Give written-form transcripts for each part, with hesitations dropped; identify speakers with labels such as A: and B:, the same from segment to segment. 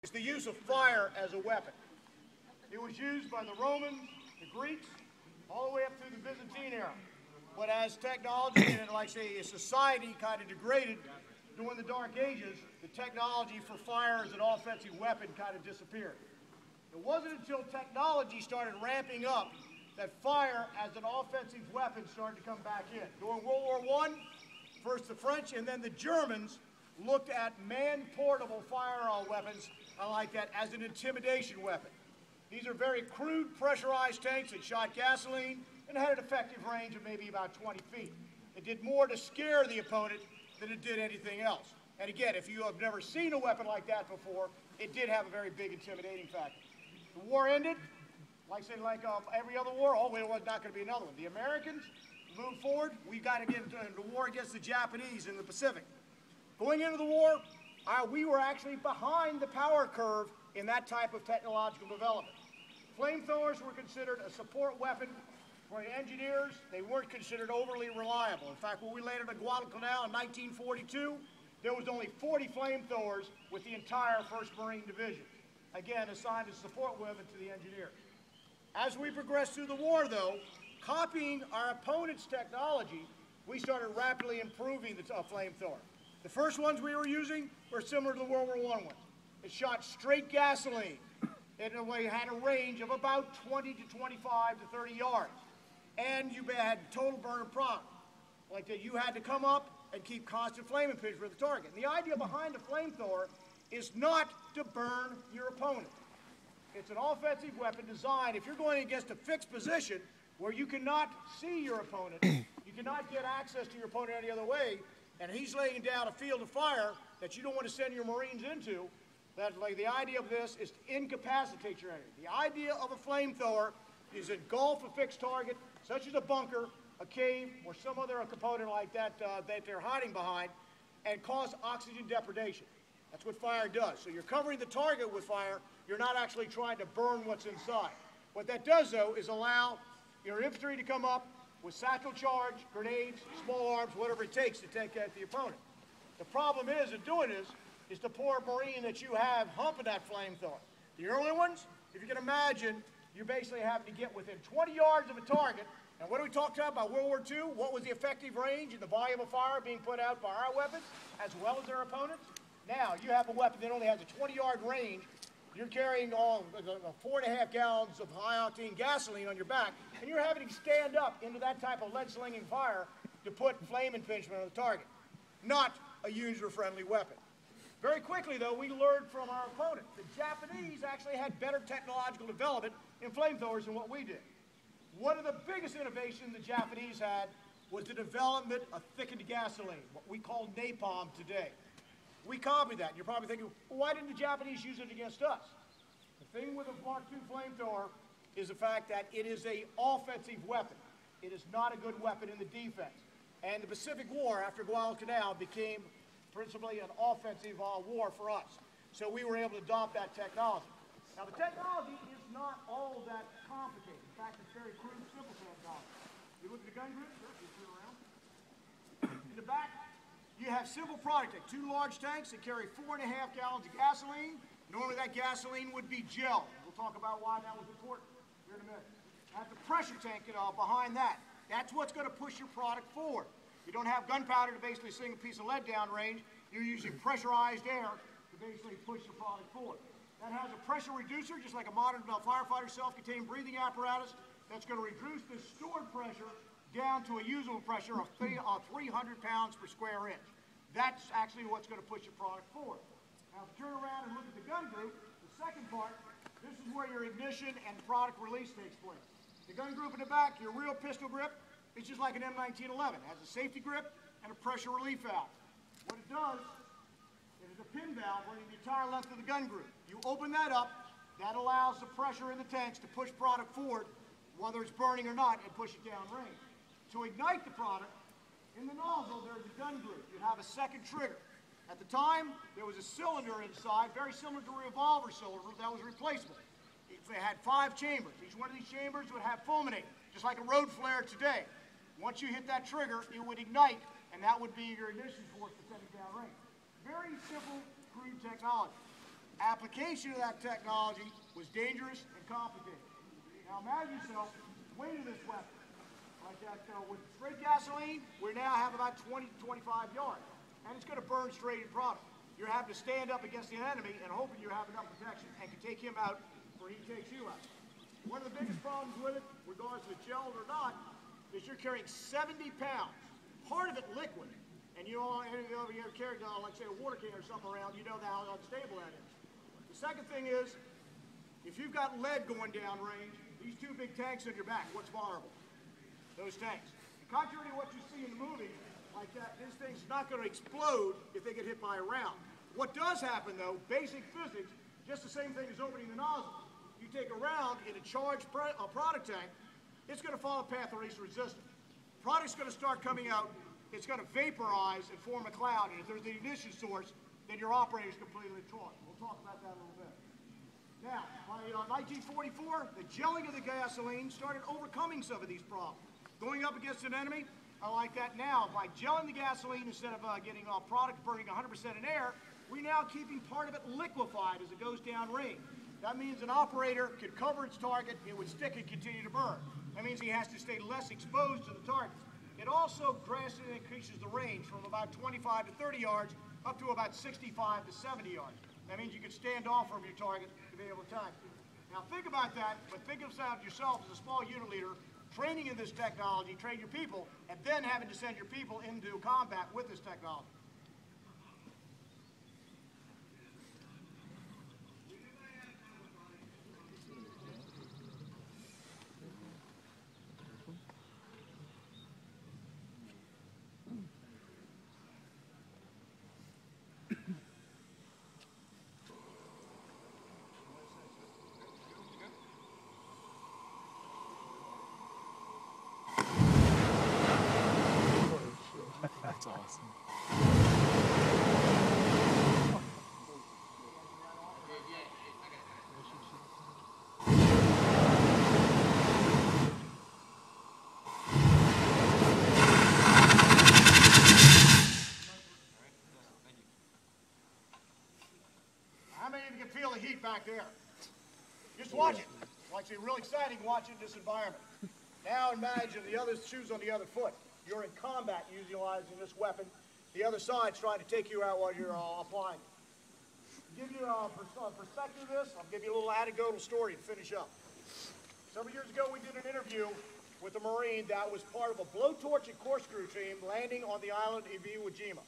A: is the use of fire as a weapon. It was used by the Romans, the Greeks, all the way up through the Byzantine era. But as technology and, like say, society kind of degraded during the Dark Ages, the technology for fire as an offensive weapon kind of disappeared. It wasn't until technology started ramping up that fire as an offensive weapon started to come back in. During World War I, first the French and then the Germans looked at man-portable fire weapons like that as an intimidation weapon. These are very crude pressurized tanks that shot gasoline and had an effective range of maybe about 20 feet. It did more to scare the opponent than it did anything else. And again, if you have never seen a weapon like that before, it did have a very big intimidating factor. The war ended, like I said, like every other war, oh, there was not going to be another one. The Americans moved forward. We got to get into the war against the Japanese in the Pacific. Going into the war, we were actually behind the power curve in that type of technological development. Flamethrowers were considered a support weapon for the engineers. They weren't considered overly reliable. In fact, when we landed at Guadalcanal in 1942, there was only 40 flamethrowers with the entire 1st Marine Division. Again, assigned as support weapon to the engineers. As we progressed through the war, though, copying our opponent's technology, we started rapidly improving the flamethrower. The first ones we were using were similar to the World War I ones. It shot straight gasoline. It had a range of about 20 to 25 to 30 yards. And you had total burn product. Like that, you had to come up and keep constant flame impingement for the target. And the idea behind the flamethrower is not to burn your opponent. It's an offensive weapon designed, if you're going against a fixed position where you cannot see your opponent, you cannot get access to your opponent any other way, and he's laying down a field of fire that you don't want to send your Marines into, that like the idea of this is to incapacitate your enemy. The idea of a flamethrower is engulf a fixed target, such as a bunker, a cave, or some other component like that that they're hiding behind, and cause oxygen depredation. That's what fire does. So you're covering the target with fire, you're not actually trying to burn what's inside. What that does, though, is allow your infantry to come up with satchel charge, grenades, small arms, whatever it takes to take out the opponent. The problem is, in doing this, is the poor Marine that you have humping that flamethrower. The early ones, if you can imagine, you're basically having to get within 20 yards of a target. And what do we talk about World War II? What was the effective range and the volume of fire being put out by our weapons, as well as their opponents? Now, you have a weapon that only has a 20-yard range. You're carrying 4.5 gallons of high-octane gasoline on your back, and you're having to stand up into that type of lead-slinging fire to put flame impingement on the target. Not a user-friendly weapon. Very quickly, though, we learned from our opponent. The Japanese actually had better technological development in flamethrowers than what we did. One of the biggest innovations the Japanese had was the development of thickened gasoline, what we call napalm today. We copied that. And you're probably thinking, well, why didn't the Japanese use it against us? The thing with a Mark II flamethrower is the fact that it is an offensive weapon. It is not a good weapon in the defense. And the Pacific War, after Guadalcanal, became principally an offensive war for us. So we were able to adopt that technology. Now, the technology is not all that complicated. In fact, it's very crude, simple technology. You look at the gun group, you turn around. In the back, you have simple product tank, 2 large tanks that carry 4.5 gallons of gasoline. Normally that gasoline would be gel. We'll talk about why that was important here in a minute. I have the pressure tank behind that. That's what's going to push your product forward. You don't have gunpowder to basically sling a piece of lead down range. You're using pressurized air to basically push the product forward. That has a pressure reducer, just like a modern firefighter self-contained breathing apparatus, that's going to reduce the stored pressure down to a usable pressure of 300 pounds per square inch. That's actually what's going to push your product forward. Now, if you turn around and look at the gun group, the second part, this is where your ignition and product release takes place. The gun group in the back, your real pistol grip, it's just like an M1911. It has a safety grip and a pressure relief valve. What it does, it is a pin valve running the entire length of the gun group. You open that up, that allows the pressure in the tanks to push product forward, whether it's burning or not, and push it down range. To ignite the product, in the nozzle, there's a gun group. You have a second trigger. At the time, there was a cylinder inside, very similar to a revolver cylinder, that was replaceable. It had 5 chambers. Each one of these chambers would have fulminate, just like a road flare today. Once you hit that trigger, it would ignite, and that would be your ignition force to send it down range. Very simple, crude technology. Application of that technology was dangerous and complicated. Now imagine yourself weight of this weapon. Like that, with straight gasoline, we now have about 20 to 25 yards. And it's going to burn straight in product. You're having to stand up against the enemy and hoping you have enough protection and can take him out before he takes you out. One of the biggest problems with it, regardless of the gel or not, is you're carrying 70 pounds, part of it liquid. And you know, you carry, like say, a water can or something around, you know how unstable that is. The second thing is, if you've got lead going down range, these two big tanks on your back, what's vulnerable? Those tanks. And contrary to what you see in the movie, like that, this thing's not going to explode if they get hit by a round. What does happen, though, basic physics, just the same thing as opening the nozzle. You take a round in a charged product tank, it's going to follow a path of least resistance. Product's going to start coming out, it's going to vaporize and form a cloud, and if there's the ignition source, then your operator's completely torched. We'll talk about that a little bit. Now, by 1944, the gelling of the gasoline started overcoming some of these problems. Going up against an enemy, I like that now. By gelling the gasoline instead of getting product burning 100% in air, we're now keeping part of it liquefied as it goes down range. That means an operator could cover its target, it would stick and continue to burn. That means he has to stay less exposed to the target. It also drastically increases the range from about 25 to 30 yards up to about 65 to 70 yards. That means you can stand off from your target to be able to time it. Now think about that, but think of yourself as a small unit leader, training in this technology, train your people, and then having to send your people into combat with this technology.
B: That's awesome.
A: How many of you can feel the heat back there? Just watch it. It's actually real exciting watching this environment. Now imagine the other shoes on the other foot. You're in combat utilizing this weapon. The other side's trying to take you out while you're applying it. To give you a perspective of this, I'll give you a little anecdotal story to finish up. Several years ago, we did an interview with a Marine that was part of a blowtorch and corkscrew team landing on the island of Iwo Jima.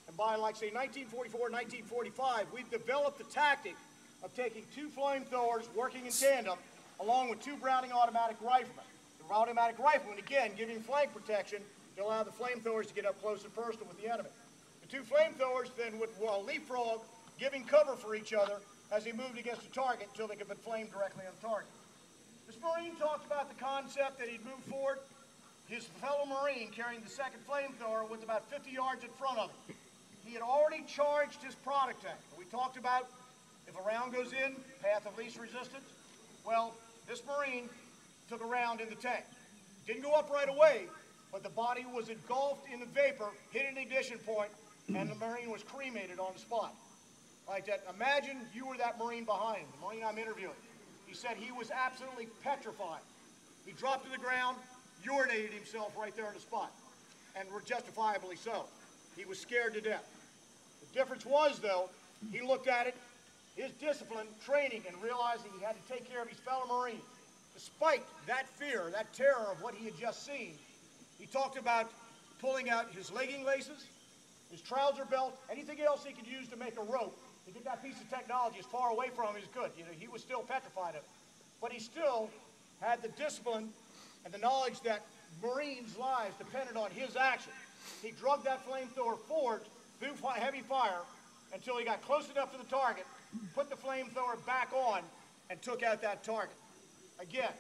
A: And by, like, say, 1944, 1945, we developed the tactic of taking two flamethrowers working in tandem along with two Browning automatic riflemen. The automatic riflemen, again, giving flank protection to allow the flamethrowers to get up close and personal with the enemy. The two flamethrowers then would leapfrog, giving cover for each other as they moved against the target until they could put flame directly on the target. This Marine talked about the concept that he'd moved forward. His fellow Marine carrying the second flamethrower was about 50 yards in front of him. He had already charged his product tank. We talked about if a round goes in, path of least resistance. Well, this Marine took a round in the tank. Didn't go up right away, but the body was engulfed in the vapor, hit an ignition point, and the Marine was cremated on the spot. Like that. Imagine you were that Marine behind him, the Marine I'm interviewing. He said he was absolutely petrified. He dropped to the ground, urinated himself right there on the spot, and were justifiably so. He was scared to death. The difference was, though, he looked at it, his discipline, training, and realizing he had to take care of his fellow Marines. Despite that fear, that terror of what he had just seen, he talked about pulling out his legging laces, his trouser belt, anything else he could use to make a rope to get that piece of technology as far away from him as good. You know, he was still petrified of it. But he still had the discipline and the knowledge that Marines' lives depended on his action. He drugged that flamethrower forward through heavy fire until he got close enough to the target, put the flamethrower back on, and took out that target. Again,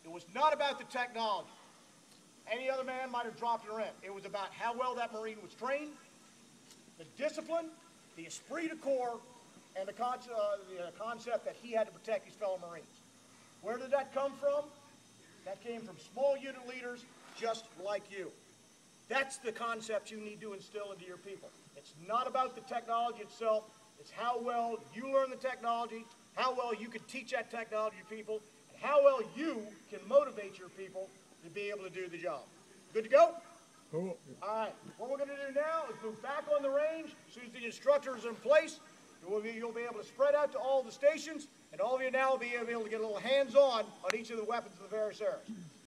A: it was not about the technology. Any other man might have dropped it in. It was about how well that Marine was trained, the discipline, the esprit de corps, and the concept that he had to protect his fellow Marines. Where did that come from? That came from small unit leaders just like you. That's the concept you need to instill into your people. It's not about the technology itself. It's how well you learn the technology, how well you can teach that technology to people, and how well you can motivate your people to be able to do the job. Good to go?
B: Cool.
A: All right. What we're going to do now is move back on the range. As soon as the instructor is in place, you'll be able to spread out to all the stations, and all of you now will be able to get a little hands-on on each of the weapons of the various eras.